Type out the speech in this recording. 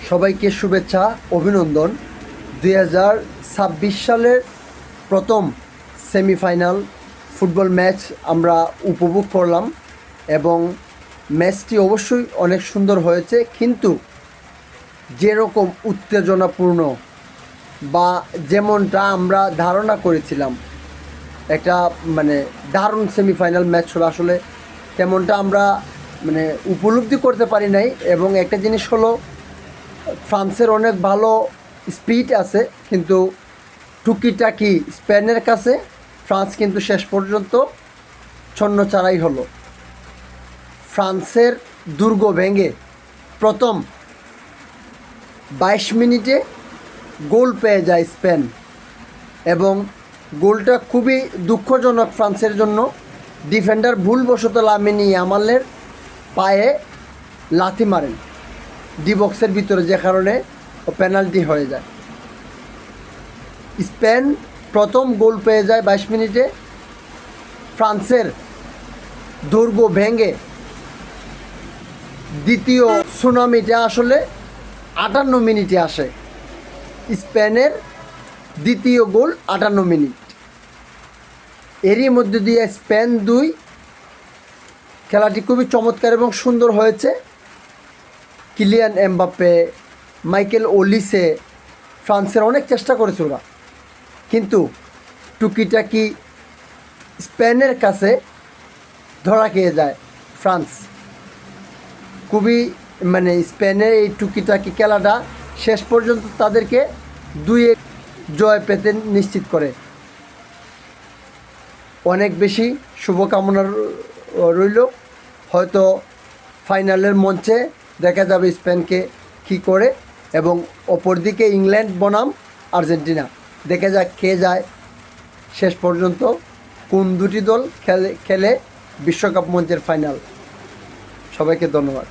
সবাইকে শুভেচ্ছা অভিনন্দন। 2026 সালের প্রথম সেমিফাইনাল ফুটবল ম্যাচ আমরা উপভোগ করলাম এবং ম্যাচটি অবশ্যই অনেক সুন্দর হয়েছে, কিন্তু যেরকম উত্তেজনাপূর্ণ বা যেমনটা আমরা ধারণা করেছিলাম একটা দারুণ সেমিফাইনাল ম্যাচ হবে, আসলে তেমনটা আমরা উপলব্ধি করতে পারি নাই। এবং একটা জিনিস হলো, ফ্রান্সের অনেক ভালো স্পিড আছে, কিন্তু টুকিটাকি স্পেনের কাছে ফ্রান্স কিন্তু শেষ পর্যন্ত ছন্নছাড়াই হলো। ফ্রান্সের দুর্গ ভেঙে প্রথম 22 মিনিটে গোল পেয়ে যায় স্পেন, এবং গোলটা খুবই দুঃখজনক ফ্রান্সের জন্য। ডিফেন্ডার ভুলবশত লামিন ইয়ামালের পায়ে লাথি মারেন ডি বক্সের ভিতরে, যে কারণে পেনাল্টি হয়ে যায়। স্পেন প্রথম গোল পেয়ে যায় 22 মিনিটে। ফ্রান্সের দুর্গ ভেঙে দ্বিতীয় সুনামিটা আসলে 58 মিনিটে আসে। স্পেনের দ্বিতীয় গোল 58 মিনিট। এরই মধ্যে দিয়ে স্পেন 2। খেলাটি খুবই চমৎকার এবং সুন্দর হয়েছে। কিলিয়ান এমবাপ্পে, মাইকেল ওলিসে, ফ্রান্সের অনেক চেষ্টা করেছে ওরা, কিন্তু টুকিটাকি স্পেনের কাছে ধরা খেয়ে যায় ফ্রান্স। খুবই স্পেনের এই টুকিটাকি খেলাটা শেষ পর্যন্ত তাদেরকে 2-1 জয় পেতে নিশ্চিত করে। অনেক বেশি শুভকামনা রইল। হয়তো ফাইনালের মঞ্চে দেখা যাবে স্পেনকে কী করে, এবং অপরদিকে ইংল্যান্ড বনাম আর্জেন্টিনা। দেখা যাক কে যায় শেষ পর্যন্ত, কোন দুটি দল খেলে বিশ্বকাপ মঞ্চের ফাইনাল। সবাইকে ধন্যবাদ।